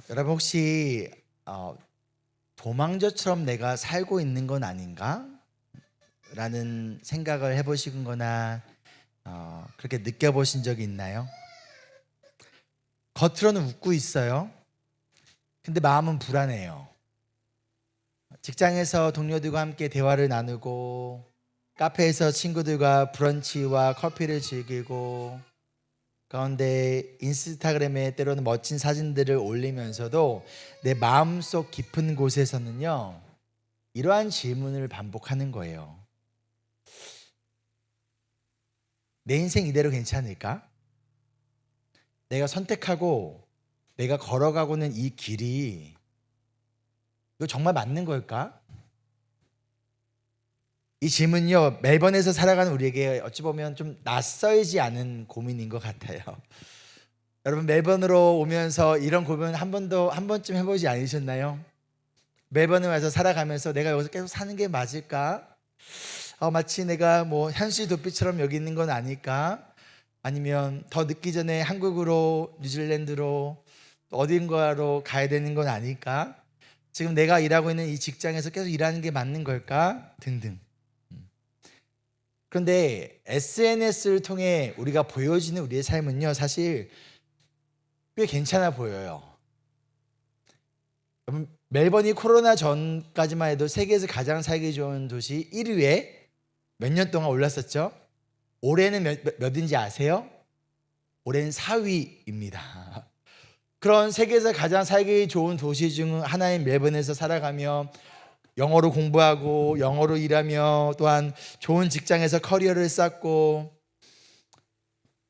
여러분 혹시 도망자처럼 내가 살고 있는 건 아닌가? 라는 생각을 해보신 거나 그렇게 느껴보신 적이 있나요? 겉으로는 웃고 있어요. 근데 마음은 불안해요. 직장에서 동료들과 함께 대화를 나누고 카페에서 친구들과 브런치와 커피를 즐기고 가운데 인스타그램에 때로는 멋진 사진들을 올리면서도 내 마음속 깊은 곳에서는요, 이러한 질문을 반복하는 거예요. 내 인생 이대로 괜찮을까? 내가 선택하고 내가 걸어가고는 이 길이 이거 정말 맞는 걸까? 이 질문요, 멜번에서 살아가는 우리에게 어찌 보면 좀 낯설지 않은 고민인 것 같아요. 여러분 멜번으로 오면서 이런 고민 한 번쯤 해보지 않으셨나요? 멜번에 와서 살아가면서 내가 여기서 계속 사는 게 맞을까? 마치 내가 뭐 현실 도피처럼 여기 있는 건 아닐까? 아니면 더 늦기 전에 한국으로 뉴질랜드로 어딘가로 가야 되는 건 아닐까? 지금 내가 일하고 있는 이 직장에서 계속 일하는 게 맞는 걸까? 등등. 그런데 SNS를 통해 우리가 보여지는 우리의 삶은요, 사실 꽤 괜찮아 보여요. 멜번이 코로나 전까지만 해도 세계에서 가장 살기 좋은 도시 1위에 몇 년 동안 올랐었죠. 올해는 몇인지 아세요? 올해는 4위입니다. 그런 세계에서 가장 살기 좋은 도시 중 하나인 멜번에서 살아가며 영어로 공부하고 영어로 일하며 또한 좋은 직장에서 커리어를 쌓고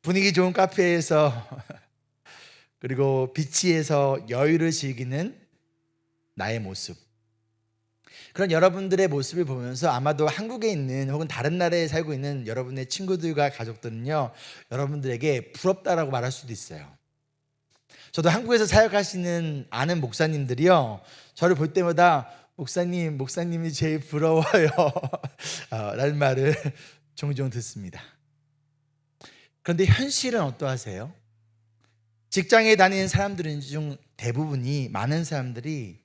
분위기 좋은 카페에서 그리고 비치에서 여유를 즐기는 나의 모습, 그런 여러분들의 모습을 보면서 아마도 한국에 있는 혹은 다른 나라에 살고 있는 여러분의 친구들과 가족들은요, 여러분들에게 부럽다라고 말할 수도 있어요. 저도 한국에서 사역하시는 아는 목사님들이요, 저를 볼 때마다 목사님이 제일 부러워요 라는 말을 종종 듣습니다. 그런데 현실은 어떠하세요? 직장에 다니는 사람들은 중 대부분이, 많은 사람들이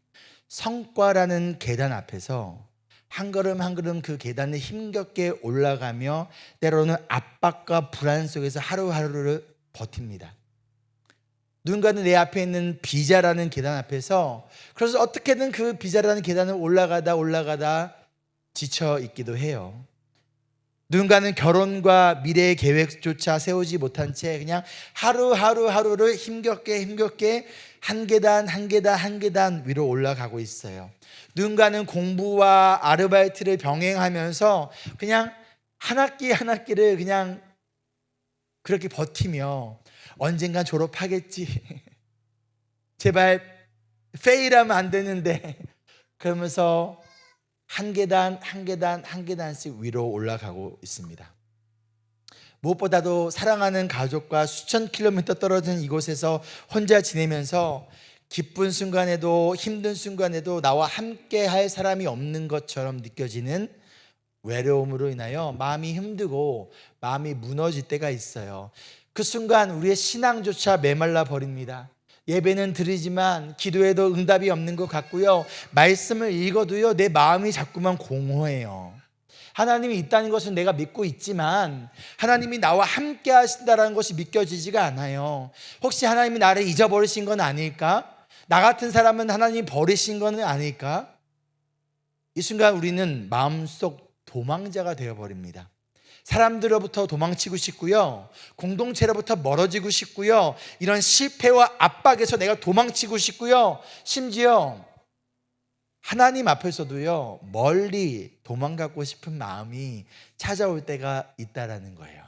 성과라는 계단 앞에서 한 걸음 한 걸음 그 계단을 힘겹게 올라가며 때로는 압박과 불안 속에서 하루하루를 버팁니다. 누군가는 내 앞에 있는 비자라는 계단 앞에서 그래서 어떻게든 그 비자라는 계단을 올라가다 지쳐 있기도 해요. 누군가는 결혼과 미래의 계획조차 세우지 못한 채 그냥 하루를 힘겹게 한 계단 위로 올라가고 있어요. 누군가는 공부와 아르바이트를 병행하면서 그냥 한 학기를 그냥 그렇게 버티며 언젠간 졸업하겠지. 제발 페일하면 안 되는데 그러면서 한 계단씩 위로 올라가고 있습니다. 무엇보다도 사랑하는 가족과 수천 킬로미터 떨어진 이곳에서 혼자 지내면서 기쁜 순간에도 힘든 순간에도 나와 함께 할 사람이 없는 것처럼 느껴지는 외로움으로 인하여 마음이 힘들고 마음이 무너질 때가 있어요. 그 순간 우리의 신앙조차 메말라 버립니다. 예배는 드리지만 기도해도 응답이 없는 것 같고요, 말씀을 읽어도요 내 마음이 자꾸만 공허해요. 하나님이 있다는 것은 내가 믿고 있지만 하나님이 나와 함께 하신다는 것이 믿겨지지가 않아요. 혹시 하나님이 나를 잊어버리신 건 아닐까? 나 같은 사람은 하나님이 버리신 건 아닐까? 이 순간 우리는 마음속 도망자가 되어버립니다. 사람들로부터 도망치고 싶고요, 공동체로부터 멀어지고 싶고요, 이런 실패와 압박에서 내가 도망치고 싶고요, 심지어 하나님 앞에서도요 멀리 도망가고 싶은 마음이 찾아올 때가 있다라는 거예요.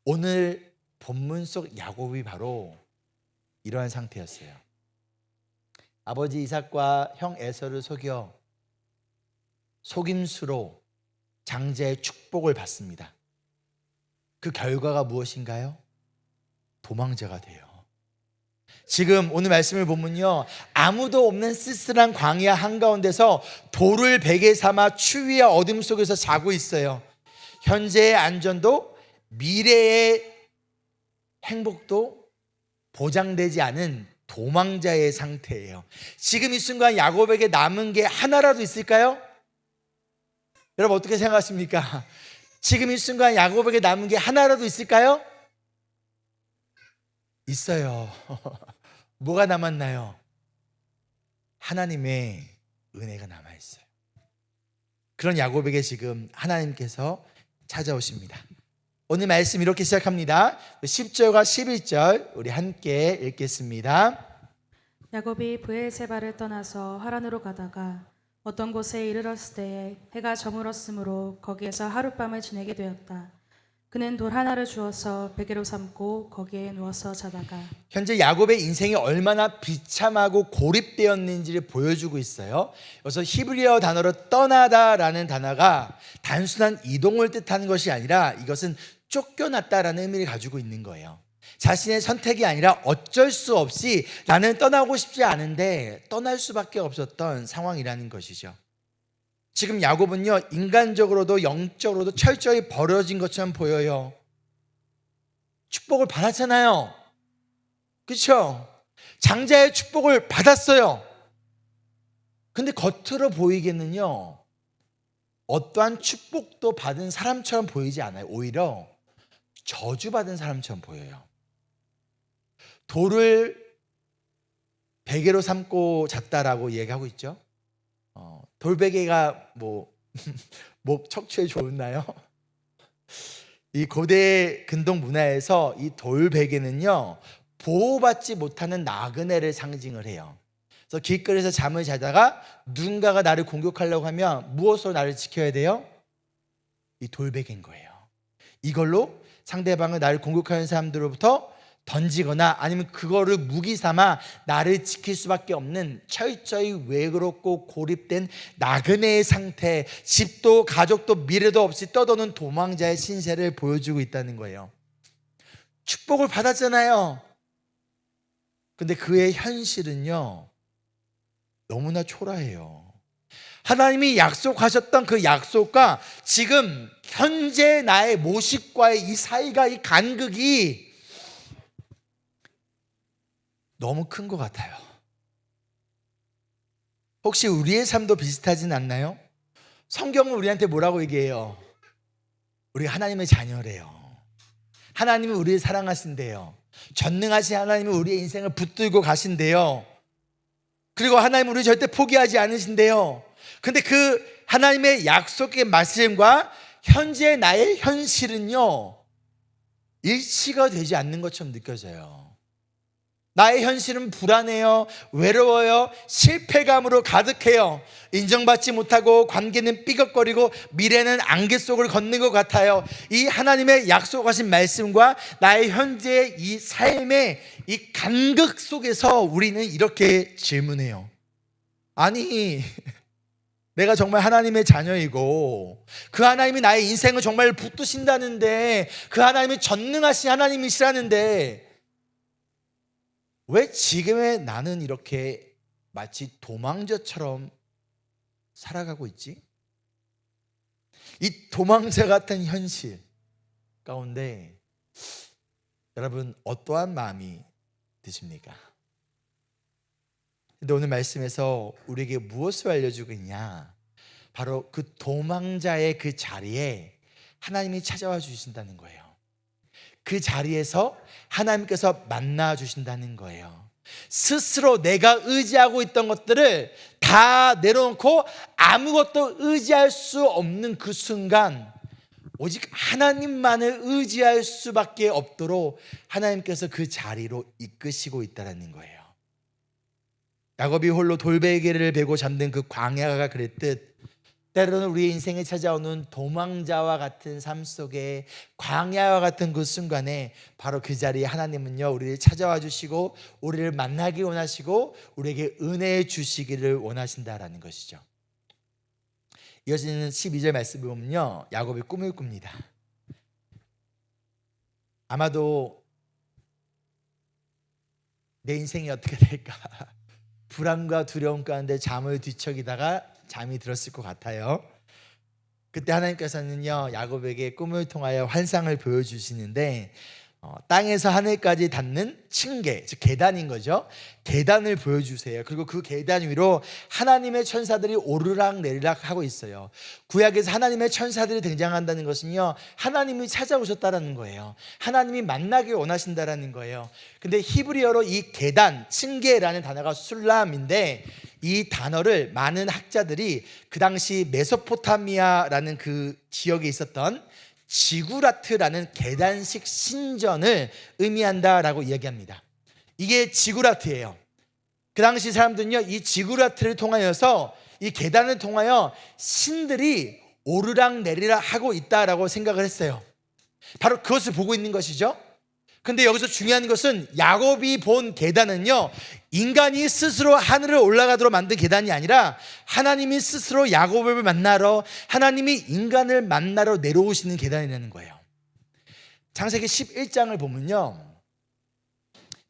오늘 본문 속 야곱이 바로 이러한 상태였어요. 아버지 이삭과 형 에서를 속여 속임수로 장자의 축복을 받습니다. 그 결과가 무엇인가요? 도망자가 돼요. 지금 오늘 말씀을 보면요, 아무도 없는 쓸쓸한 광야 한가운데서 돌을 베개 삼아 추위와 어둠 속에서 자고 있어요. 현재의 안전도 미래의 행복도 보장되지 않은 도망자의 상태예요. 지금 이 순간 야곱에게 남은 게 하나라도 있을까요? 여러분 어떻게 생각하십니까? 지금 이 순간 야곱에게 남은 게 하나라도 있을까요? 있어요. 뭐가 남았나요? 하나님의 은혜가 남아있어요. 그런 야곱에게 지금 하나님께서 찾아오십니다. 오늘 말씀 이렇게 시작합니다. 10절과 11절 우리 함께 읽겠습니다. 야곱이 브엘세바를 떠나서 하란으로 가다가 어떤 곳에 이르렀을 때에 해가 저물었으므로 거기에서 하룻밤을 지내게 되었다. 그는 돌 하나를 주어서 베개로 삼고 거기에 누워서 자다가 현재 야곱의 인생이 얼마나 비참하고 고립되었는지를 보여주고 있어요. 그래서 히브리어 단어로 떠나다라는 단어가 단순한 이동을 뜻하는 것이 아니라 이것은 쫓겨났다라는 의미를 가지고 있는 거예요. 자신의 선택이 아니라 어쩔 수 없이 나는 떠나고 싶지 않은데 떠날 수밖에 없었던 상황이라는 것이죠. 지금 야곱은요, 인간적으로도 영적으로도 철저히 버려진 것처럼 보여요. 축복을 받았잖아요. 그렇죠? 장자의 축복을 받았어요. 근데 겉으로 보이기에는요, 어떠한 축복도 받은 사람처럼 보이지 않아요. 오히려 저주받은 사람처럼 보여요. 돌을 베개로 삼고 잤다라고 얘기하고 있죠. 돌베개가 목 척추에 좋나요? 이 고대 근동 문화에서 이 돌베개는요, 보호받지 못하는 나그네를 상징을 해요. 그래서 길거리에서 잠을 자다가 누군가가 나를 공격하려고 하면 무엇으로 나를 지켜야 돼요? 이 돌베개인 거예요. 이걸로 상대방을 나를 공격하는 사람들로부터 던지거나 아니면 그거를 무기 삼아 나를 지킬 수밖에 없는 철저히 외롭고 고립된 나그네의 상태, 집도 가족도 미래도 없이 떠도는 도망자의 신세를 보여주고 있다는 거예요. 축복을 받았잖아요. 근데 그의 현실은요, 너무나 초라해요. 하나님이 약속하셨던 그 약속과 지금 현재 나의 모습과의 이 사이가, 이 간극이 너무 큰 것 같아요. 혹시 우리의 삶도 비슷하진 않나요? 성경은 우리한테 뭐라고 얘기해요? 우리 하나님의 자녀래요. 하나님은 우리를 사랑하신대요. 전능하신 하나님은 우리의 인생을 붙들고 가신대요. 그리고 하나님은 우리 절대 포기하지 않으신대요. 근데 그 하나님의 약속의 말씀과 현재 나의 현실은요, 일치가 되지 않는 것처럼 느껴져요. 나의 현실은 불안해요, 외로워요, 실패감으로 가득해요. 인정받지 못하고 관계는 삐걱거리고 미래는 안개 속을 걷는 것 같아요. 이 하나님의 약속하신 말씀과 나의 현재의 이 삶의 이 간극 속에서 우리는 이렇게 질문해요. 아니, 내가 정말 하나님의 자녀이고 그 하나님이 나의 인생을 정말 붙드신다는데, 그 하나님이 전능하신 하나님이시라는데 왜 지금의 나는 이렇게 마치 도망자처럼 살아가고 있지? 이 도망자 같은 현실 가운데 여러분 어떠한 마음이 드십니까? 근데 오늘 말씀에서 우리에게 무엇을 알려주고 있냐? 바로 그 도망자의 그 자리에 하나님이 찾아와 주신다는 거예요. 그 자리에서 하나님께서 만나 주신다는 거예요. 스스로 내가 의지하고 있던 것들을 다 내려놓고 아무것도 의지할 수 없는 그 순간, 오직 하나님만을 의지할 수밖에 없도록 하나님께서 그 자리로 이끄시고 있다는 거예요. 야곱이 홀로 돌베개를 베고 잠든 그 광야가 그랬듯, 때로는 우리의 인생에 찾아오는 도망자와 같은 삶 속에, 광야와 같은 그 순간에 바로 그 자리에 하나님은요, 우리를 찾아와 주시고 우리를 만나기 원하시고 우리에게 은혜 주시기를 원하신다라는 것이죠. 이어지는 12절 말씀을 보면요, 야곱이 꿈을 꿉니다. 아마도 내 인생이 어떻게 될까 불안과 두려움 가운데 잠을 뒤척이다가 잠이 들었을 것 같아요. 그때 하나님께서는요, 야곱에게 꿈을 통하여 환상을 보여주시는데, 땅에서 하늘까지 닿는 층계, 즉 계단인 거죠. 계단을 보여주세요. 그리고 그 계단 위로 하나님의 천사들이 오르락 내리락 하고 있어요. 구약에서 하나님의 천사들이 등장한다는 것은요, 하나님이 찾아오셨다라는 거예요. 하나님이 만나길 원하신다라는 거예요. 근데 히브리어로 이 계단, 층계라는 단어가 술람인데, 이 단어를 많은 학자들이 그 당시 메소포타미아라는 그 지역에 있었던 지구라트라는 계단식 신전을 의미한다라고 이야기합니다. 이게 지구라트예요. 그 당시 사람들은요, 이 지구라트를 통하여서, 이 계단을 통하여 신들이 오르락 내리락 하고 있다라고 생각을 했어요. 바로 그것을 보고 있는 것이죠. 근데 여기서 중요한 것은 야곱이 본 계단은요, 인간이 스스로 하늘을 올라가도록 만든 계단이 아니라 하나님이 스스로 야곱을 만나러, 하나님이 인간을 만나러 내려오시는 계단이라는 거예요. 창세기 11장을 보면요,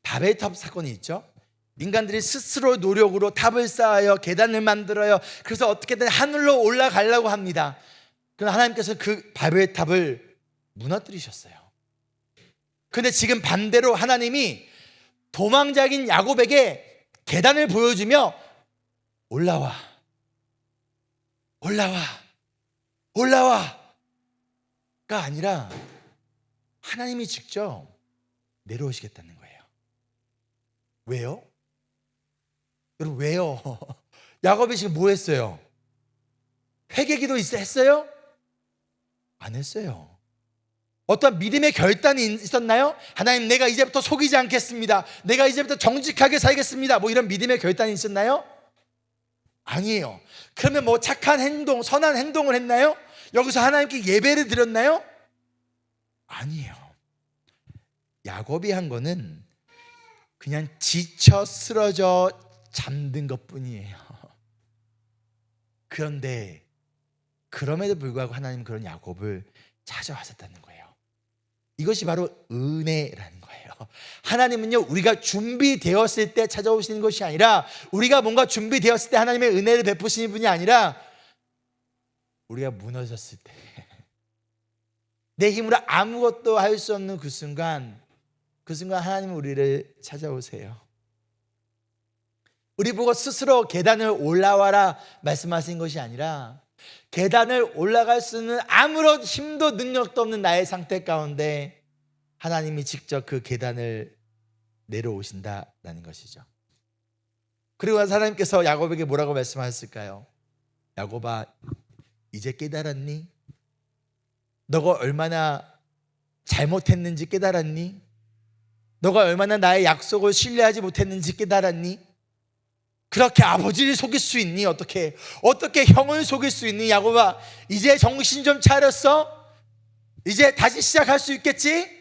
바벨탑 사건이 있죠. 인간들이 스스로 노력으로 탑을 쌓아요, 계단을 만들어요. 그래서 어떻게든 하늘로 올라가려고 합니다. 그러나 하나님께서 그 바벨탑을 무너뜨리셨어요. 근데 지금 반대로 하나님이 도망자인 야곱에게 계단을 보여주며 올라와, 올라와, 올라와가 아니라 하나님이 직접 내려오시겠다는 거예요. 왜요? 여러분, 왜요? 야곱이 지금 뭐 했어요? 회개기도 했어요? 안 했어요. 어떤 믿음의 결단이 있었나요? 하나님, 내가 이제부터 속이지 않겠습니다. 내가 이제부터 정직하게 살겠습니다. 뭐 이런 믿음의 결단이 있었나요? 아니에요. 그러면 뭐 착한 행동, 선한 행동을 했나요? 여기서 하나님께 예배를 드렸나요? 아니에요. 야곱이 한 거는 그냥 지쳐 쓰러져 잠든 것뿐이에요. 그런데 그럼에도 불구하고 하나님은 그런 야곱을 찾아왔었다는 거예요. 이것이 바로 은혜라는 거예요. 하나님은요, 우리가 준비되었을 때 찾아오시는 것이 아니라, 우리가 뭔가 준비되었을 때 하나님의 은혜를 베푸시는 분이 아니라, 우리가 무너졌을 때, 내 힘으로 아무것도 할 수 없는 그 순간 하나님은 우리를 찾아오세요. 우리 보고 스스로 계단을 올라와라 말씀하신 것이 아니라, 계단을 올라갈 수는 아무런 힘도 능력도 없는 나의 상태 가운데 하나님이 직접 그 계단을 내려오신다라는 것이죠. 그리고 하나님께서 야곱에게 뭐라고 말씀하셨을까요? 야곱아, 이제 깨달았니? 너가 얼마나 잘못했는지 깨달았니? 너가 얼마나 나의 약속을 신뢰하지 못했는지 깨달았니? 그렇게 아버지를 속일 수 있니? 어떻게 형을 속일 수 있니? 야곱아, 이제 정신 좀 차렸어? 이제 다시 시작할 수 있겠지?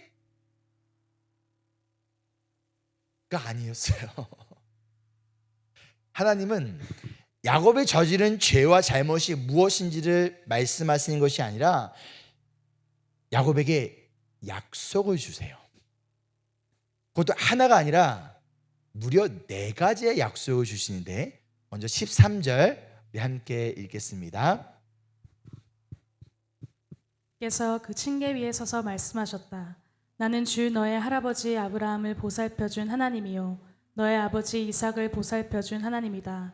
가 아니었어요. 하나님은 야곱이 저지른 죄와 잘못이 무엇인지를 말씀하시는 것이 아니라 야곱에게 약속을 주세요. 그것도 하나가 아니라 무려 4가지의 약속을 주시는데, 먼저 13절 우리 함께 읽겠습니다. 께서 그 층계 위에 서서 말씀하셨다. 나는 주 너의 할아버지 아브라함을 보살펴준 하나님이요 너의 아버지 이삭을 보살펴준 하나님이다.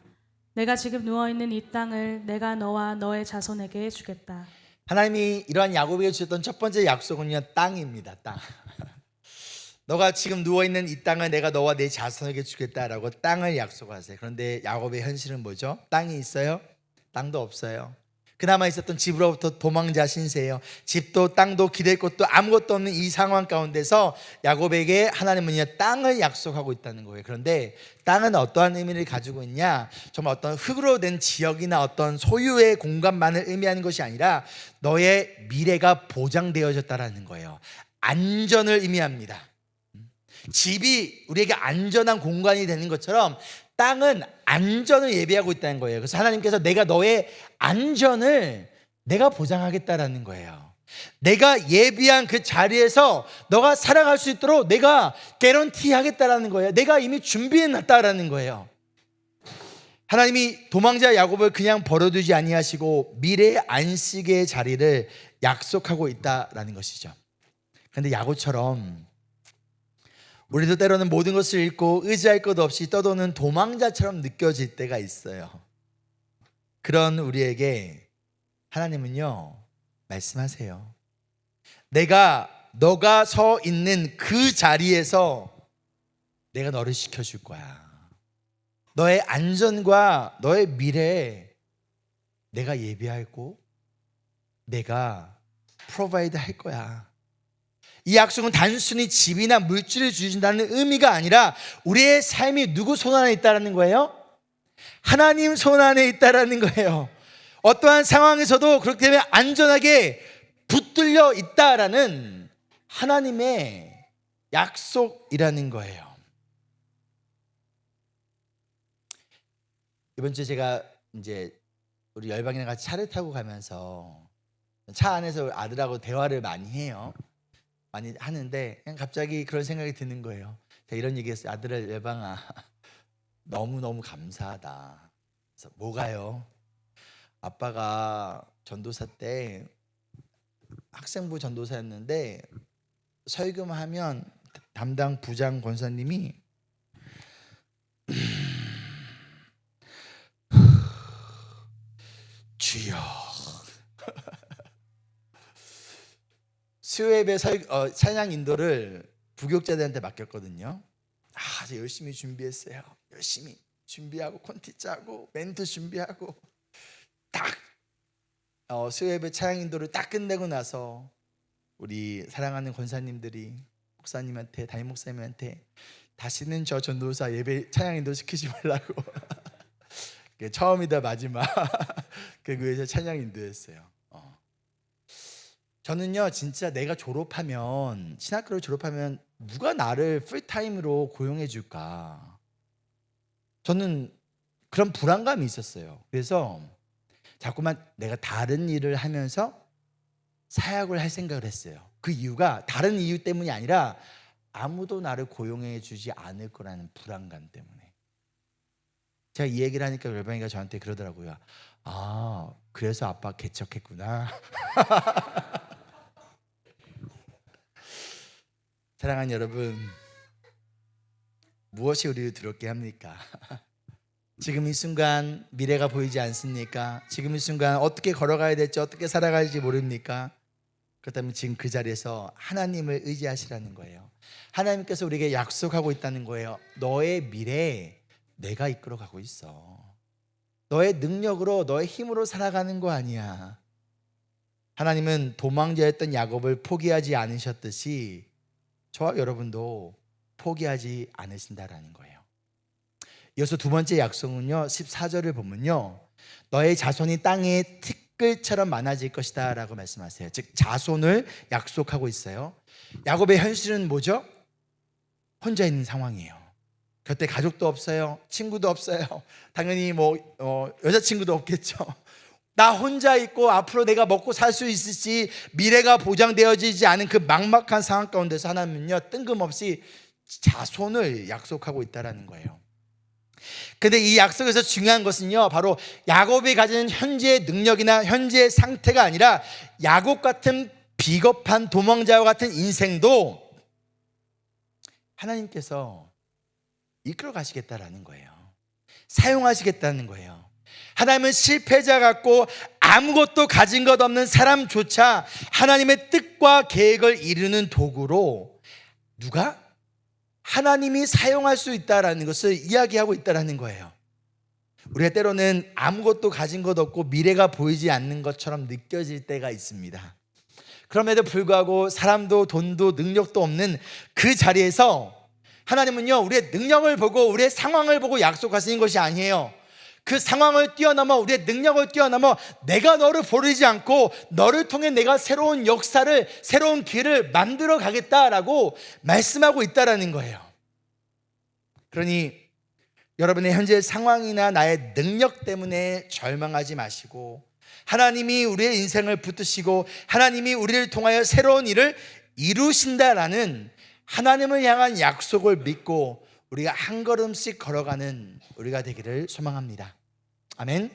내가 지금 누워있는 이 땅을 내가 너와 너의 자손에게 주겠다. 하나님이 이러한 야곱에게 주셨던 첫 번째 약속은요, 땅입니다. 땅. 너가 지금 누워있는 이 땅을 내가 너와 내 자손에게 주겠다라고 땅을 약속하세요. 그런데 야곱의 현실은 뭐죠? 땅이 있어요? 땅도 없어요. 그나마 있었던 집으로부터 도망자 신세예요. 집도 땅도 기댈 곳도 아무것도 없는 이 상황 가운데서 야곱에게 하나님은 땅을 약속하고 있다는 거예요. 그런데 땅은 어떠한 의미를 가지고 있냐? 정말 어떤 흙으로 된 지역이나 어떤 소유의 공간만을 의미하는 것이 아니라 너의 미래가 보장되어졌다라는 거예요. 안전을 의미합니다. 집이 우리에게 안전한 공간이 되는 것처럼 땅은 안전을 예비하고 있다는 거예요. 그래서 하나님께서 내가 너의 안전을 내가 보장하겠다라는 거예요. 내가 예비한 그 자리에서 너가 살아갈 수 있도록 내가 개런티 하겠다라는 거예요. 내가 이미 준비해놨다라는 거예요. 하나님이 도망자 야곱을 그냥 버려두지 아니하시고 미래의 안식의 자리를 약속하고 있다라는 것이죠. 그런데 야곱처럼 우리도 때로는 모든 것을 잃고 의지할 것 없이 떠도는 도망자처럼 느껴질 때가 있어요. 그런 우리에게 하나님은요 말씀하세요. 너가 서 있는 그 자리에서 내가 너를 지켜줄 거야. 너의 안전과 너의 미래에 내가 예비하고 내가 프로바이드 할 거야. 이 약속은 단순히 집이나 물질을 주신다는 의미가 아니라 우리의 삶이 누구 손 안에 있다는 거예요? 하나님 손 안에 있다는 거예요. 어떠한 상황에서도 그렇기 때문에 안전하게 붙들려 있다라는 하나님의 약속이라는 거예요. 이번 주에 제가 이제 우리 열방이랑 같이 차를 타고 가면서 차 안에서 아들하고 대화를 많이 해요. 많이 하는데 그냥 갑자기 그런 생각이 드는 거예요. 제가 이런 얘기했어요. 아들을 열방아 너무너무 감사하다. 그래서 뭐가요? 아빠가 전도사 때 학생부 전도사였는데 설교하면 담당 부장 권사님이 주여 수요예배 찬양 인도를 부교육자들한테 맡겼거든요. 아주 열심히 준비했어요. 열심히 준비하고 콘티 짜고 멘트 준비하고 딱 수요예배 찬양 인도를 딱 끝내고 나서 우리 사랑하는 권사님들이 목사님한테 담임 목사님한테 다시는 저 전도사 예배 찬양 인도 시키지 말라고 처음이다 마지막 그 교회에서 찬양 인도했어요. 저는요 진짜 내가 졸업하면 신학교를 졸업하면 누가 나를 풀타임으로 고용해 줄까 저는 그런 불안감이 있었어요. 그래서 자꾸만 내가 다른 일을 하면서 사역을 할 생각을 했어요. 그 이유가 다른 이유 때문이 아니라 아무도 나를 고용해 주지 않을 거라는 불안감 때문에. 제가 이 얘기를 하니까 열방이가 저한테 그러더라고요. 아 그래서 아빠 개척했구나. 사랑하는 여러분, 무엇이 우리를 두렵게 합니까? 지금 이 순간 미래가 보이지 않습니까? 지금 이 순간 어떻게 걸어가야 될지 어떻게 살아가야지 모릅니까? 그렇다면 지금 그 자리에서 하나님을 의지하시라는 거예요. 하나님께서 우리에게 약속하고 있다는 거예요. 너의 미래에 내가 이끌어가고 있어. 너의 능력으로 너의 힘으로 살아가는 거 아니야. 하나님은 도망자였던 야곱을 포기하지 않으셨듯이 저와 여러분도 포기하지 않으신다라는 거예요. 이어서 두 번째 약속은요 14절을 보면요 너의 자손이 땅의 티끌처럼 많아질 것이다 라고 말씀하세요. 즉 자손을 약속하고 있어요. 야곱의 현실은 뭐죠? 혼자 있는 상황이에요. 곁에 가족도 없어요. 친구도 없어요. 당연히 여자친구도 없겠죠. 나 혼자 있고 앞으로 내가 먹고 살 수 있을지 미래가 보장되어지지 않은 그 막막한 상황 가운데서 하나님은요 뜬금없이 자손을 약속하고 있다는 거예요. 근데 이 약속에서 중요한 것은요 바로 야곱이 가진 현재의 능력이나 현재의 상태가 아니라 야곱 같은 비겁한 도망자와 같은 인생도 하나님께서 이끌어 가시겠다라는 거예요. 사용하시겠다는 거예요. 하나님은 실패자 같고 아무것도 가진 것 없는 사람조차 하나님의 뜻과 계획을 이루는 도구로 누가? 하나님이 사용할 수 있다라는 것을 이야기하고 있다라는 거예요. 우리가 때로는 아무것도 가진 것 없고 미래가 보이지 않는 것처럼 느껴질 때가 있습니다. 그럼에도 불구하고 사람도 돈도 능력도 없는 그 자리에서 하나님은요 우리의 능력을 보고 우리의 상황을 보고 약속하시는 것이 아니에요. 그 상황을 뛰어넘어 우리의 능력을 뛰어넘어 내가 너를 버리지 않고 너를 통해 내가 새로운 역사를 새로운 길을 만들어 가겠다라고 말씀하고 있다라는 거예요. 그러니 여러분의 현재 상황이나 나의 능력 때문에 절망하지 마시고 하나님이 우리의 인생을 붙드시고 하나님이 우리를 통하여 새로운 일을 이루신다라는 하나님을 향한 약속을 믿고 우리가 한 걸음씩 걸어가는 우리가 되기를 소망합니다. 아멘.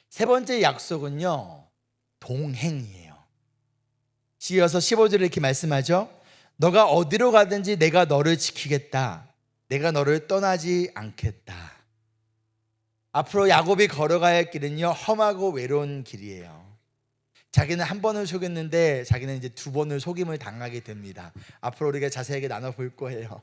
세 번째 약속은요 동행이에요. 이어서 15절에 이렇게 말씀하죠. 너가 어디로 가든지 내가 너를 지키겠다. 내가 너를 떠나지 않겠다. 앞으로 야곱이 걸어가야 할 길은요, 험하고 외로운 길이에요. 자기는 한 번을 속였는데 자기는 이제 두 번을 속임을 당하게 됩니다. 앞으로 우리가 자세하게 나눠볼 거예요.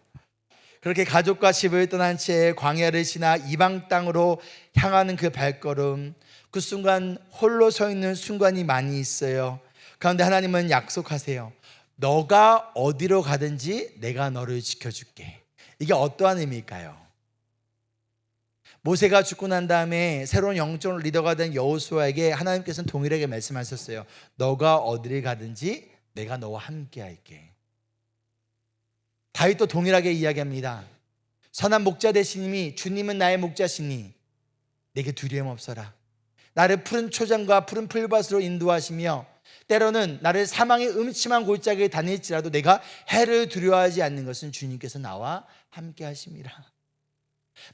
그렇게 가족과 집을 떠난 채 광야를 지나 이방 땅으로 향하는 그 발걸음, 그 순간 홀로 서 있는 순간이 많이 있어요. 그런데 하나님은 약속하세요. 너가 어디로 가든지 내가 너를 지켜줄게. 이게 어떠한 의미일까요? 모세가 죽고 난 다음에 새로운 영적 리더가 된 여호수아에게 하나님께서는 동일하게 말씀하셨어요. 너가 어디를 가든지 내가 너와 함께 할게. 다윗도 동일하게 이야기합니다. 선한 목자 되시니 주님은 나의 목자시니 내게 두려움 없어라. 나를 푸른 초장과 푸른 풀밭으로 인도하시며 때로는 나를 사망의 음침한 골짜기에 다닐지라도 내가 해를 두려워하지 않는 것은 주님께서 나와 함께 하심이라.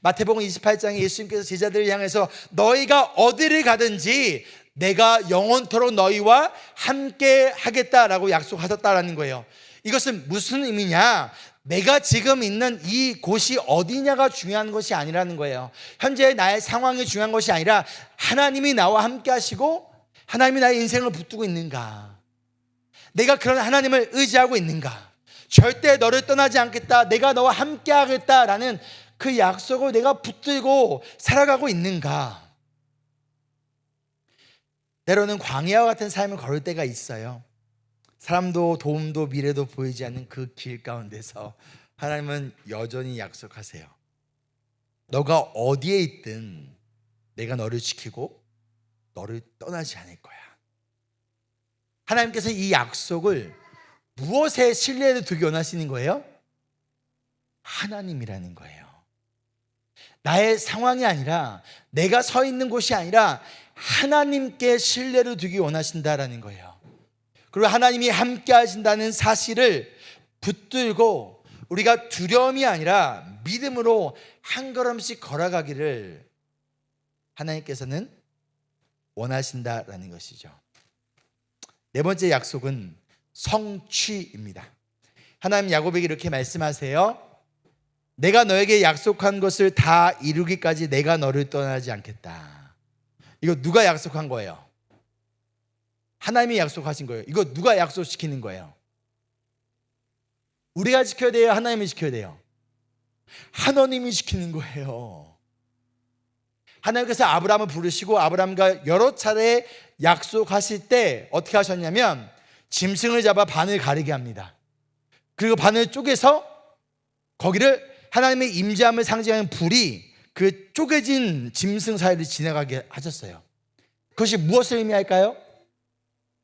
마태복음 28장에 예수님께서 제자들을 향해서 너희가 어디를 가든지 내가 영원토록 너희와 함께 하겠다라고 약속하셨다라는 거예요. 이것은 무슨 의미냐? 내가 지금 있는 이 곳이 어디냐가 중요한 것이 아니라는 거예요. 현재 나의 상황이 중요한 것이 아니라 하나님이 나와 함께 하시고 하나님이 나의 인생을 붙들고 있는가, 내가 그런 하나님을 의지하고 있는가, 절대 너를 떠나지 않겠다, 내가 너와 함께 하겠다라는 그 약속을 내가 붙들고 살아가고 있는가. 때로는 광야와 같은 삶을 걸을 때가 있어요. 사람도 도움도 미래도 보이지 않는 그 길 가운데서 하나님은 여전히 약속하세요. 너가 어디에 있든 내가 너를 지키고 너를 떠나지 않을 거야. 하나님께서 이 약속을 무엇에 신뢰를 두기 원하시는 거예요? 하나님이라는 거예요. 나의 상황이 아니라, 내가 서 있는 곳이 아니라 하나님께 신뢰를 두기 원하신다라는 거예요. 그리고 하나님이 함께 하신다는 사실을 붙들고 우리가 두려움이 아니라 믿음으로 한 걸음씩 걸어가기를 하나님께서는 원하신다라는 것이죠. 네 번째 약속은 성취입니다. 하나님 야곱에게 이렇게 말씀하세요. 내가 너에게 약속한 것을 다 이루기까지 내가 너를 떠나지 않겠다. 이거 누가 약속한 거예요? 하나님이 약속하신 거예요. 이거 누가 약속시키는 거예요? 우리가 지켜야 돼요? 하나님이 지켜야 돼요? 하나님이 지키는 거예요. 하나님께서 아브라함을 부르시고 아브라함과 여러 차례 약속하실 때 어떻게 하셨냐면 짐승을 잡아 반을 가리게 합니다. 그리고 반을 쪼개서 거기를 하나님의 임재함을 상징하는 불이 그 쪼개진 짐승 사이를 지나가게 하셨어요. 그것이 무엇을 의미할까요?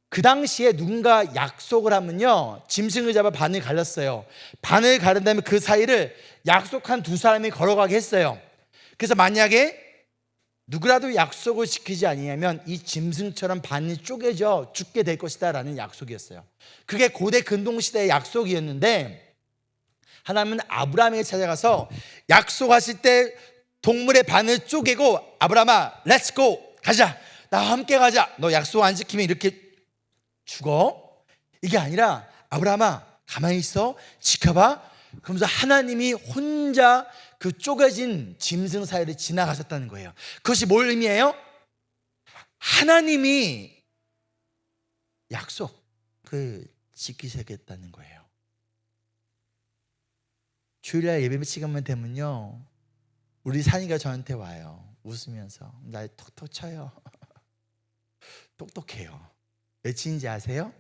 그 당시에 누군가 약속을 하면요, 짐승을 잡아 반을 갈랐어요. 반을 가른 다음에 그 사이를 약속한 두 사람이 걸어가게 했어요. 그래서 만약에 누구라도 약속을 지키지 아니하면 이 짐승처럼 반이 쪼개져 죽게 될 것이다 라는 약속이었어요. 그게 고대 근동시대의 약속이었는데 하나님은 아브라함에게 찾아가서 약속하실 때 동물의 반을 쪼개고 아브라함아 렛츠 고 가자, 나와 함께 가자, 너 약속 안 지키면 이렇게 죽어. 이게 아니라 아브라함아 가만히 있어, 지켜봐. 그러면서 하나님이 혼자 그 쪼개진 짐승 사이를 지나가셨다는 거예요. 그것이 뭘 의미해요? 하나님이 약속을 지키시겠다는 거예요. 주일날 예배 시간만 되면요, 우리 산이가 저한테 와요. 웃으면서 날 톡톡 쳐요. 똑똑해요. 며칠인지 아세요?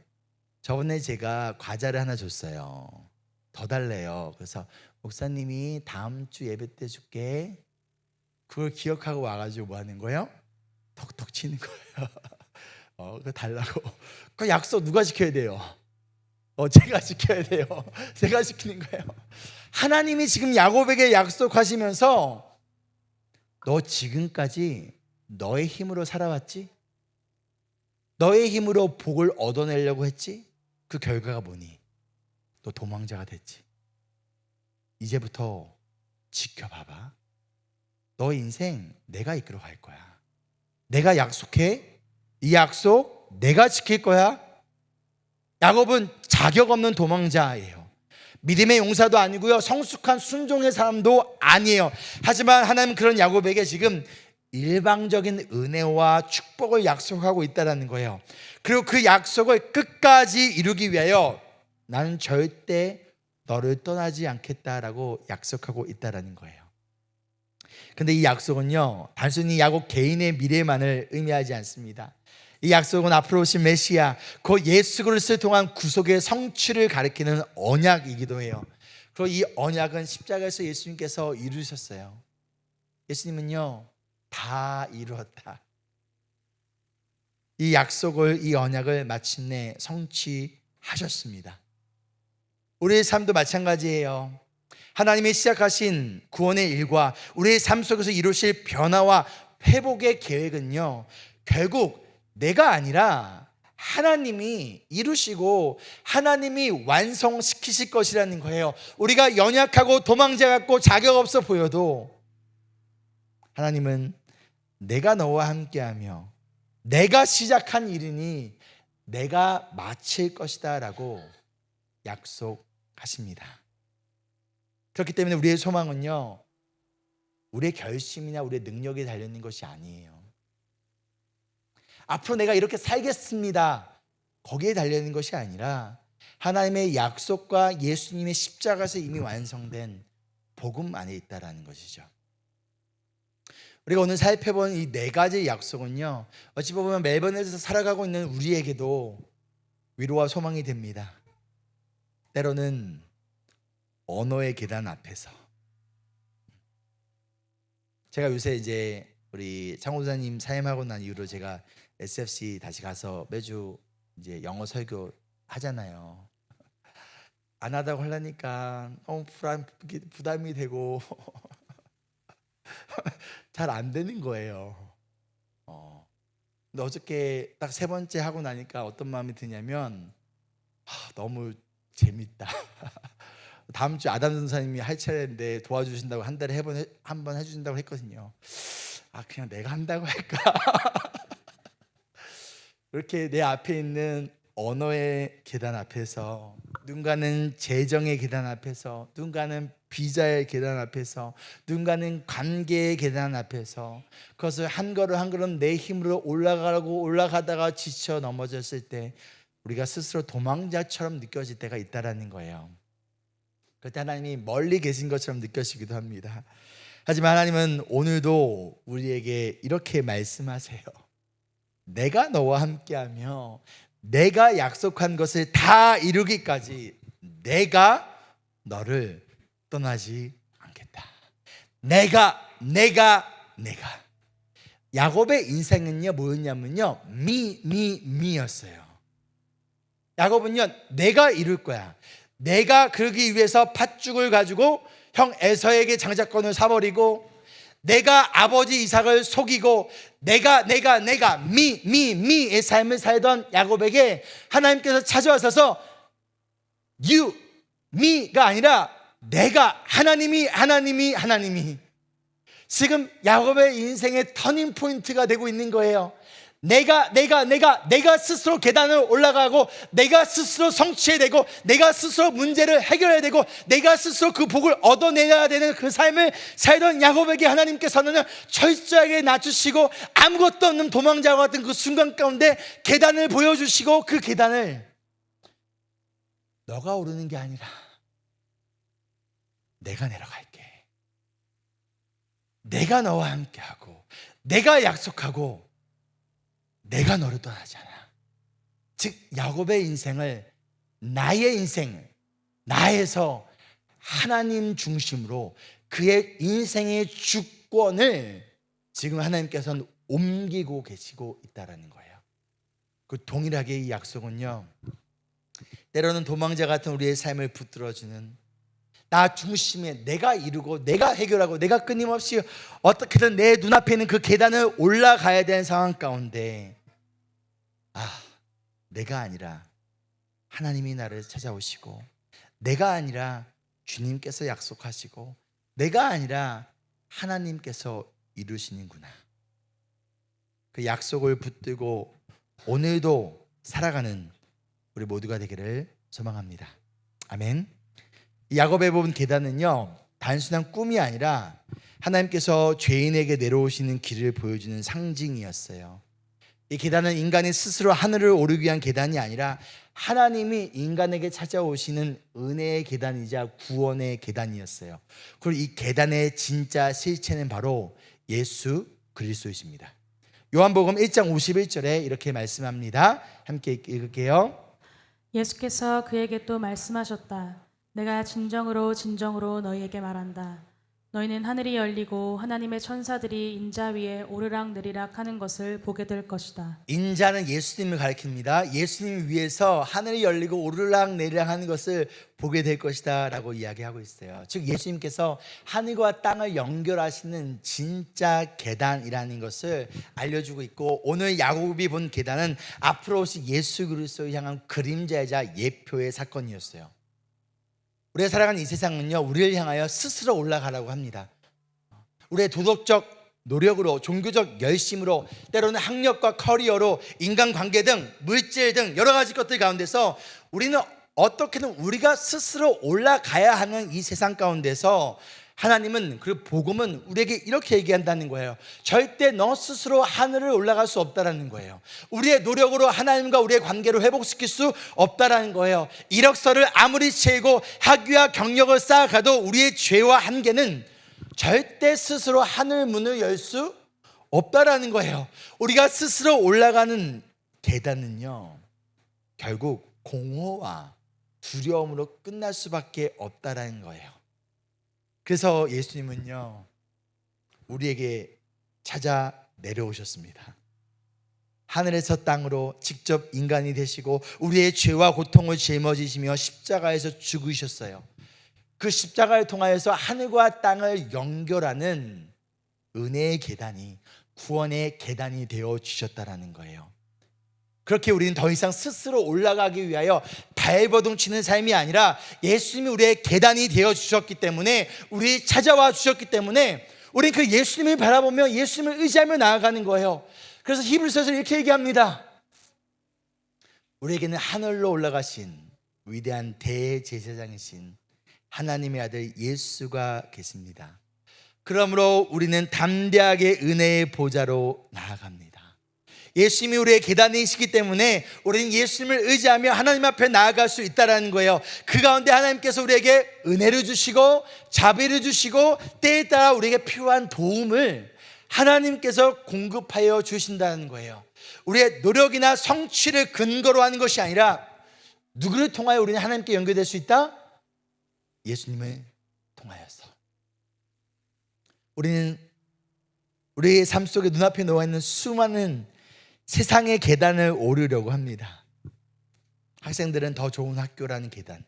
저번에 제가 과자를 하나 줬어요. 더 달래요. 그래서 목사님이 다음 주 예배 때 줄게. 그걸 기억하고 와가지고 뭐 하는 거예요? 톡톡 치는 거예요. 그거 달라고. 그 약속 누가 지켜야 돼요? 제가 지켜야 돼요. 제가 지키는 거예요. 하나님이 지금 야곱에게 약속하시면서 너 지금까지 너의 힘으로 살아왔지? 너의 힘으로 복을 얻어내려고 했지? 그 결과가 뭐니? 너 도망자가 됐지. 이제부터 지켜봐봐. 너 인생 내가 이끌어 갈 거야. 내가 약속해. 이 약속 내가 지킬 거야. 야곱은 자격 없는 도망자예요. 믿음의 용사도 아니고요, 성숙한 순종의 사람도 아니에요. 하지만 하나님은 그런 야곱에게 지금 일방적인 은혜와 축복을 약속하고 있다는 거예요. 그리고 그 약속을 끝까지 이루기 위하여 나는 절대 너를 떠나지 않겠다라고 약속하고 있다는 거예요. 근데 이 약속은요, 단순히 야곱 개인의 미래만을 의미하지 않습니다. 이 약속은 앞으로 오신 메시아, 그 예수 그리스도를 통한 구속의 성취를 가리키는 언약이기도 해요. 그리고 이 언약은 십자가에서 예수님께서 이루셨어요. 예수님은요, 다 이루었다. 이 약속을, 이 언약을 마침내 성취하셨습니다. 우리의 삶도 마찬가지예요. 하나님이 시작하신 구원의 일과 우리의 삶 속에서 이루실 변화와 회복의 계획은요, 결국 내가 아니라 하나님이 이루시고 하나님이 완성시키실 것이라는 거예요. 우리가 연약하고 도망자 같고 자격 없어 보여도 하나님은 내가 너와 함께하며 내가 시작한 일이니 내가 마칠 것이다 라고 약속하십니다. 그렇기 때문에 우리의 소망은요, 우리의 결심이나 우리의 능력에 달려있는 것이 아니에요. 앞으로 내가 이렇게 살겠습니다, 거기에 달려있는 것이 아니라 하나님의 약속과 예수님의 십자가에서 이미 완성된 복음 안에 있다는 것이죠. 우리가 오늘 살펴본 이 네 가지 약속은요, 어찌 보면 멜번에서 살아가고 있는 우리에게도 위로와 소망이 됩니다. 때로는 언어의 계단 앞에서, 제가 요새 이제 우리 장호사님 사임하고 난 이후로 제가 SFC 다시 가서 매주 이제 영어 설교 하잖아요. 안 하다고 하려니까 너무 부담이 되고 잘 안 되는 거예요. 근데 어저께 딱 세 번째 하고 나니까 어떤 마음이 드냐면, 너무 재밌다. 다음 주 아담 전사님이 할 차례인데 도와주신다고 한 달에 한 번 해주신다고 했거든요. 그냥 내가 한다고 할까? 이렇게 내 앞에 있는 언어의 계단 앞에서, 누군가는 재정의 계단 앞에서, 누군가는 비자의 계단 앞에서, 누군가는 관계의 계단 앞에서, 그것을 한 걸음 한 걸음 내 힘으로 올라가다가 지쳐 넘어졌을 때 우리가 스스로 도망자처럼 느껴질 때가 있다라는 거예요. 그때 하나님이 멀리 계신 것처럼 느껴지기도 합니다. 하지만 하나님은 오늘도 우리에게 이렇게 말씀하세요. 내가 너와 함께하며 내가 약속한 것을 다 이루기까지 내가 너를 떠나지 않겠다. 내가 야곱의 인생은요 뭐였냐면요, 미였어요. 야곱은요, 내가 이룰 거야. 내가 그러기 위해서 팥죽을 가지고 형 에서에게 장자권을 사버리고, 내가 아버지 이삭을 속이고, 내가 미의 삶을 살던 야곱에게 하나님께서 찾아와서 you, me가 아니라 내가, 하나님이 지금 야곱의 인생의 터닝 포인트가 되고 있는 거예요. 내가 스스로 계단을 올라가고, 내가 스스로 성취해내고, 내가 스스로 문제를 해결해야 되고, 내가 스스로 그 복을 얻어내야 되는 그 삶을 살던 야곱에게 하나님께서는 철저하게 낮추시고, 아무것도 없는 도망자와 같은 그 순간 가운데 계단을 보여주시고, 그 계단을 너가 오르는 게 아니라 내가 내려갈게. 내가 너와 함께하고, 내가 약속하고, 내가 너를 떠나지 않아. 즉 야곱의 인생을, 나의 인생을, 나에서 하나님 중심으로 그의 인생의 주권을 지금 하나님께서는 옮기고 계시고 있다는 거예요. 그 동일하게 이 약속은요, 때로는 도망자 같은 우리의 삶을 붙들어주는, 나 중심에 내가 이루고 내가 해결하고 내가 끊임없이 어떻게든 내 눈앞에 있는 그 계단을 올라가야 되는 상황 가운데, 내가 아니라 하나님이 나를 찾아오시고, 내가 아니라 주님께서 약속하시고, 내가 아니라 하나님께서 이루시는구나. 그 약속을 붙들고 오늘도 살아가는 우리 모두가 되기를 소망합니다. 아멘. 야곱의 본 계단은요, 단순한 꿈이 아니라 하나님께서 죄인에게 내려오시는 길을 보여주는 상징이었어요. 이 계단은 인간이 스스로 하늘을 오르기 위한 계단이 아니라 하나님이 인간에게 찾아오시는 은혜의 계단이자 구원의 계단이었어요. 그리고 이 계단의 진짜 실체는 바로 예수 그리스도이십니다. 요한복음 1장 51절에 이렇게 말씀합니다. 함께 읽을게요. 예수께서 그에게 또 말씀하셨다. 내가 진정으로 진정으로 너희에게 말한다. 너희는 하늘이 열리고 하나님의 천사들이 인자 위에 오르락내리락 하는 것을 보게 될 것이다. 인자는 예수님을 가리킵니다. 예수님 위에서 하늘이 열리고 오르락내리락 하는 것을 보게 될 것이다 라고 이야기하고 있어요. 즉 예수님께서 하늘과 땅을 연결하시는 진짜 계단이라는 것을 알려주고 있고, 오늘 야곱이 본 계단은 앞으로 오실 예수 그리스도를 향한 그림자이자 예표의 사건이었어요. 우리가 살아가는 이 세상은요, 우리를 향하여 스스로 올라가라고 합니다. 우리의 도덕적 노력으로, 종교적 열심으로, 때로는 학력과 커리어로, 인간관계 등 물질 등 여러 가지 것들 가운데서 우리는 어떻게든 우리가 스스로 올라가야 하는 이 세상 가운데서 하나님은, 그 복음은 우리에게 이렇게 얘기한다는 거예요. 절대 너 스스로 하늘을 올라갈 수 없다라는 거예요. 우리의 노력으로 하나님과 우리의 관계를 회복시킬 수 없다라는 거예요. 이력서를 아무리 채우고 학위와 경력을 쌓아가도 우리의 죄와 한계는 절대 스스로 하늘 문을 열 수 없다라는 거예요. 우리가 스스로 올라가는 계단은요, 결국 공허와 두려움으로 끝날 수밖에 없다라는 거예요. 그래서 예수님은요, 우리에게 찾아 내려오셨습니다. 하늘에서 땅으로 직접 인간이 되시고 우리의 죄와 고통을 짊어지시며 십자가에서 죽으셨어요. 그 십자가를 통하여서 하늘과 땅을 연결하는 은혜의 계단이, 구원의 계단이 되어 주셨다라는 거예요. 그렇게 우리는 더 이상 스스로 올라가기 위하여 발버둥 치는 삶이 아니라 예수님이 우리의 계단이 되어 주셨기 때문에, 우리 찾아와 주셨기 때문에 우리는 그 예수님을 바라보며 예수님을 의지하며 나아가는 거예요. 그래서 히브리서에서 이렇게 얘기합니다. 우리에게는 하늘로 올라가신 위대한 대제사장이신 하나님의 아들 예수가 계십니다. 그러므로 우리는 담대하게 은혜의 보좌로 나아갑니다. 예수님이 우리의 계단이시기 때문에 우리는 예수님을 의지하며 하나님 앞에 나아갈 수 있다는 거예요. 그 가운데 하나님께서 우리에게 은혜를 주시고 자비를 주시고 때에 따라 우리에게 필요한 도움을 하나님께서 공급하여 주신다는 거예요. 우리의 노력이나 성취를 근거로 하는 것이 아니라, 누구를 통하여 우리는 하나님께 연결될 수 있다? 예수님을 통하여서. 우리는 우리의 삶 속에 눈앞에 놓여 있는 수많은 세상의 계단을 오르려고 합니다. 학생들은 더 좋은 학교라는 계단,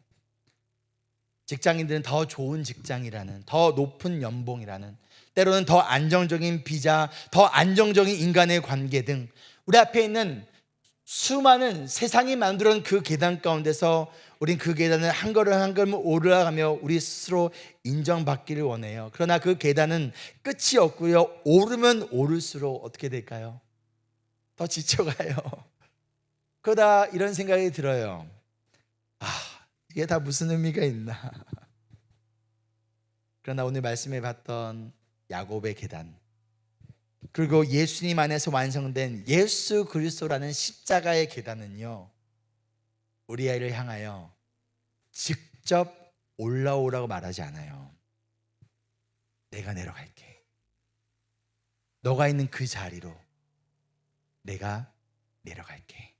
직장인들은 더 좋은 직장이라는, 더 높은 연봉이라는, 때로는 더 안정적인 비자, 더 안정적인 인간의 관계 등 우리 앞에 있는 수많은 세상이 만들어 놓은 그 계단 가운데서 우린 그 계단을 한 걸음 한 걸음 올라가며 우리 스스로 인정받기를 원해요. 그러나 그 계단은 끝이 없고요, 오르면 오를수록 어떻게 될까요? 더 지쳐가요. 그러다 이런 생각이 들어요. 이게 다 무슨 의미가 있나? 그러나 오늘 말씀에 봤던 야곱의 계단, 그리고 예수님 안에서 완성된 예수 그리스도라는 십자가의 계단은요, 우리 아이를 향하여 직접 올라오라고 말하지 않아요. 내가 내려갈게. 너가 있는 그 자리로 내가 내려갈게.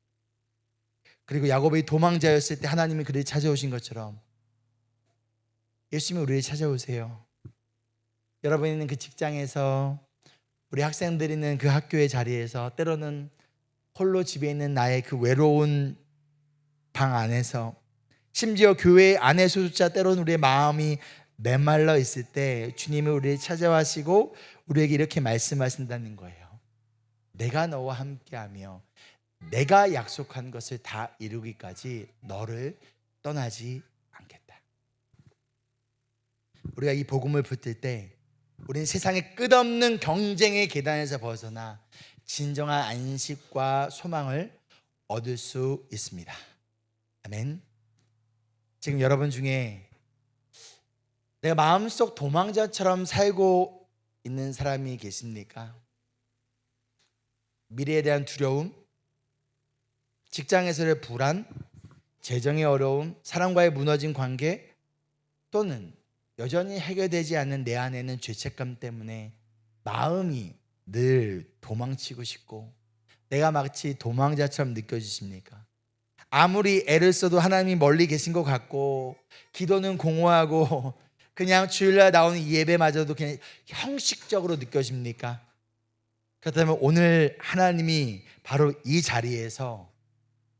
그리고 야곱이 도망자였을 때 하나님이 그를 찾아오신 것처럼 예수님이 우리를 찾아오세요. 여러분이 있는 그 직장에서, 우리 학생들이 있는 그 학교의 자리에서, 때로는 홀로 집에 있는 나의 그 외로운 방 안에서, 심지어 교회 안에서조차 때로는 우리의 마음이 메말라 있을 때 주님이 우리를 찾아와시고 우리에게 이렇게 말씀하신다는 거예요. 내가 너와 함께하며 내가 약속한 것을 다 이루기까지 너를 떠나지 않겠다. 우리가 이 복음을 붙들 때 우리는 세상의 끝없는 경쟁의 계단에서 벗어나 진정한 안식과 소망을 얻을 수 있습니다. 아멘. 지금 여러분 중에 내가 마음속 도망자처럼 살고 있는 사람이 계십니까? 미래에 대한 두려움, 직장에서의 불안, 재정의 어려움, 사람과의 무너진 관계, 또는 여전히 해결되지 않는 내 안에는 죄책감 때문에 마음이 늘 도망치고 싶고 내가 마치 도망자처럼 느껴지십니까? 아무리 애를 써도 하나님이 멀리 계신 것 같고 기도는 공허하고 그냥 주일날 나오는 예배마저도 그냥 형식적으로 느껴집니까? 그렇다면 오늘 하나님이 바로 이 자리에서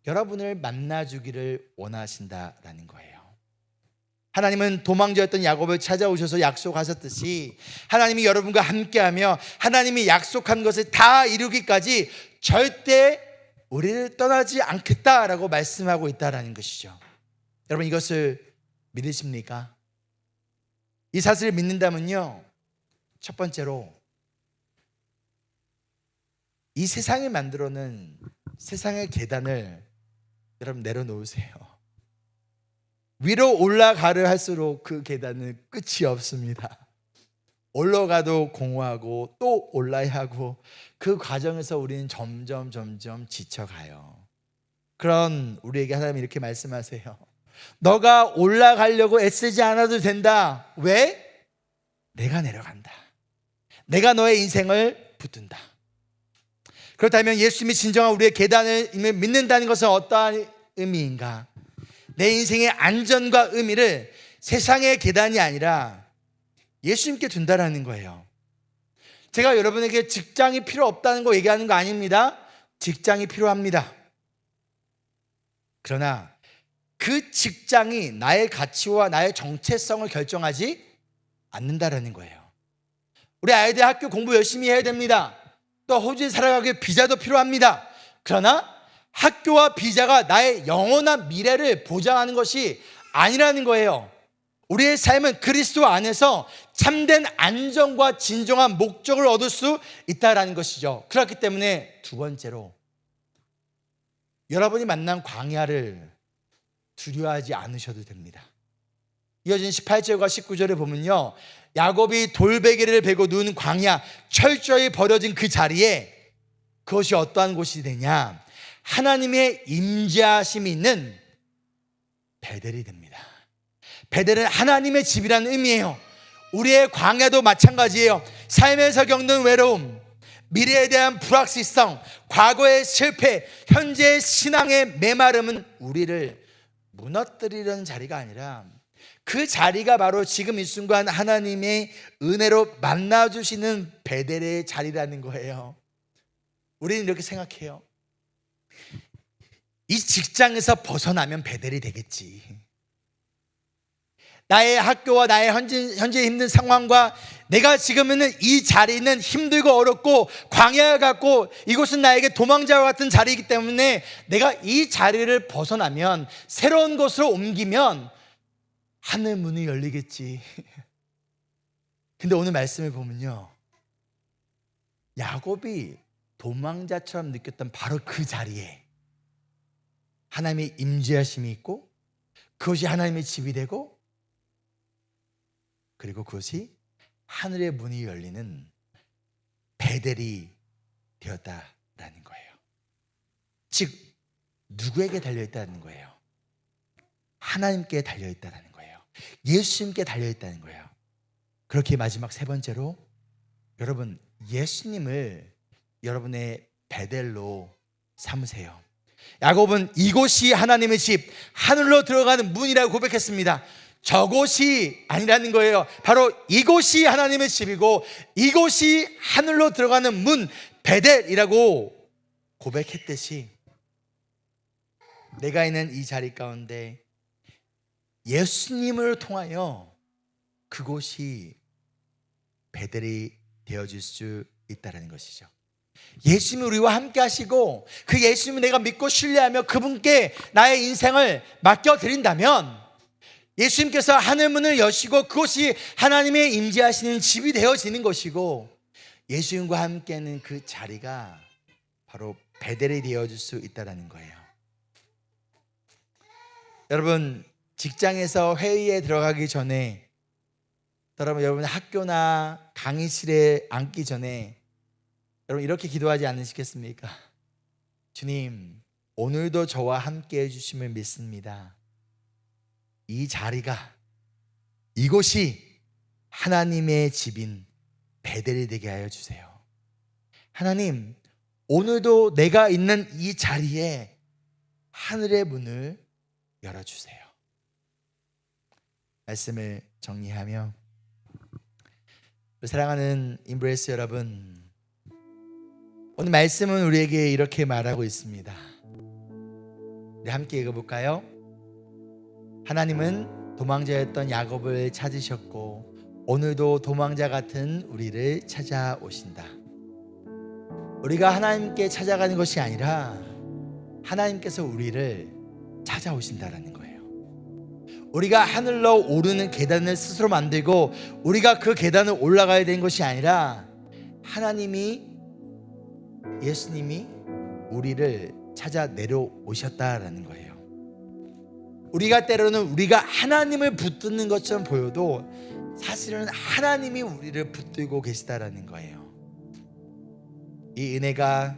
여러분을 만나주기를 원하신다라는 거예요. 하나님은 도망자였던 야곱을 찾아오셔서 약속하셨듯이 하나님이 여러분과 함께하며 하나님이 약속한 것을 다 이루기까지 절대 우리를 떠나지 않겠다라고 말씀하고 있다라는 것이죠. 여러분 이것을 믿으십니까? 이 사실을 믿는다면요, 첫 번째로 이 세상이 만들어낸 세상의 계단을 여러분 내려놓으세요. 위로 올라가려 할수록 그 계단은 끝이 없습니다. 올라가도 공허하고 또 올라야 하고 그 과정에서 우리는 점점 지쳐가요. 그런 우리에게 하나님이 이렇게 말씀하세요. 너가 올라가려고 애쓰지 않아도 된다. 왜? 내가 내려간다. 내가 너의 인생을 붙든다. 그렇다면 예수님이 진정한 우리의 계단을 믿는다는 것은 어떠한 의미인가? 내 인생의 안전과 의미를 세상의 계단이 아니라 예수님께 둔다라는 거예요. 제가 여러분에게 직장이 필요 없다는 거 얘기하는 거 아닙니다. 직장이 필요합니다. 그러나 그 직장이 나의 가치와 나의 정체성을 결정하지 않는다라는 거예요. 우리 아이들 학교 공부 열심히 해야 됩니다. 또 호주에 살아가기 위해 비자도 필요합니다. 그러나 학교와 비자가 나의 영원한 미래를 보장하는 것이 아니라는 거예요. 우리의 삶은 그리스도 안에서 참된 안정과 진정한 목적을 얻을 수 있다는 것이죠. 그렇기 때문에 두 번째로 여러분이 만난 광야를 두려워하지 않으셔도 됩니다. 이어진 18절과 19절을 보면요, 야곱이 돌베개를 베고 누운 광야, 철저히 버려진 그 자리에 그것이 어떠한 곳이 되냐? 하나님의 임재하심이 있는 베델이 됩니다. 베델은 하나님의 집이라는 의미예요. 우리의 광야도 마찬가지예요. 삶에서 겪는 외로움, 미래에 대한 불확실성, 과거의 실패, 현재의 신앙의 메마름은 우리를 무너뜨리려는 자리가 아니라 그 자리가 바로 지금 이 순간 하나님의 은혜로 만나주시는 베델의 자리라는 거예요. 우리는 이렇게 생각해요. 이 직장에서 벗어나면 베델이 되겠지. 나의 학교와 나의 현재 힘든 상황과 내가 지금 있는 이 자리는 힘들고 어렵고 광야 같고 이곳은 나에게 도망자와 같은 자리이기 때문에 내가 이 자리를 벗어나면 새로운 곳으로 옮기면 하늘 문이 열리겠지. 근데 오늘 말씀을 보면요, 야곱이 도망자처럼 느꼈던 바로 그 자리에 하나님의 임재하심이 있고 그것이 하나님의 집이 되고 그리고 그것이 하늘의 문이 열리는 베델이 되었다라는 거예요. 즉 누구에게 달려있다는 거예요? 하나님께 달려있다는 거예요. 예수님께 달려있다는 거예요. 그렇게 마지막 세 번째로 여러분 예수님을 여러분의 베델로 삼으세요. 야곱은 이곳이 하나님의 집, 하늘로 들어가는 문이라고 고백했습니다. 저곳이 아니라는 거예요. 바로 이곳이 하나님의 집이고 이곳이 하늘로 들어가는 문, 베델이라고 고백했듯이 내가 있는 이 자리 가운데 예수님을 통하여 그곳이 베델이 되어질 수 있다는 것이죠. 예수님이 우리와 함께 하시고 그 예수님을 내가 믿고 신뢰하며 그분께 나의 인생을 맡겨드린다면 예수님께서 하늘문을 여시고 그곳이 하나님의 임재하시는 집이 되어지는 것이고 예수님과 함께하는 그 자리가 바로 베델이 되어질 수 있다는 거예요. 여러분 직장에서 회의에 들어가기 전에 여러분 학교나 강의실에 앉기 전에 여러분 이렇게 기도하지 않으시겠습니까? 주님, 오늘도 저와 함께 해주심을 믿습니다. 이 자리가, 이곳이 하나님의 집인 베델이 되게 하여 주세요. 하나님, 오늘도 내가 있는 이 자리에 하늘의 문을 열어주세요. 말씀을 정리하며, 사랑하는 인브레스 여러분, 오늘 말씀은 우리에게 이렇게 말하고 있습니다. 우리 함께 읽어볼까요? 하나님은 도망자였던 야곱을 찾으셨고 오늘도 도망자 같은 우리를 찾아오신다. 우리가 하나님께 찾아가는 것이 아니라 하나님께서 우리를 찾아오신다라는 거예요. 우리가 하늘로 오르는 계단을 스스로 만들고 우리가 그 계단을 올라가야 되는 것이 아니라 하나님이, 예수님이 우리를 찾아 내려오셨다라는 거예요. 우리가 때로는 우리가 하나님을 붙드는 것처럼 보여도 사실은 하나님이 우리를 붙들고 계시다라는 거예요. 이 은혜가,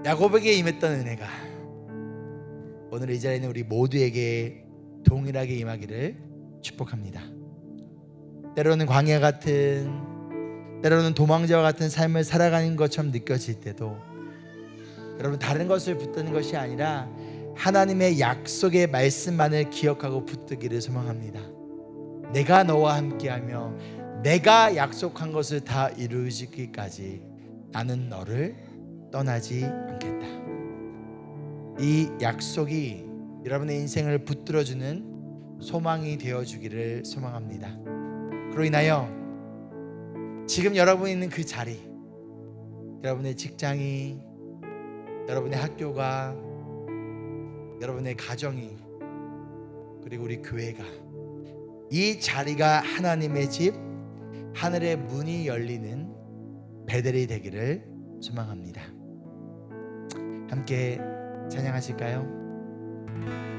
야곱에게 임했던 은혜가 오늘 이 자리에 있는 우리 모두에게 동일하게 임하기를 축복합니다. 때로는 광야 같은, 때로는 도망자와 같은 삶을 살아가는 것처럼 느껴질 때도 여러분 다른 것을 붙드는 것이 아니라 하나님의 약속의 말씀만을 기억하고 붙들기를 소망합니다. 내가 너와 함께하며 내가 약속한 것을 다 이루어지기까지 나는 너를 떠나지 않겠다. 이 약속이 여러분의 인생을 붙들어주는 소망이 되어주기를 소망합니다. 그로 인하여 지금 여러분이 있는 그 자리, 여러분의 직장이, 여러분의 학교가, 여러분의 가정이, 그리고 우리 교회가, 이 자리가 하나님의 집, 하늘의 문이 열리는 베델이 되기를 소망합니다. 함께 찬양하실까요?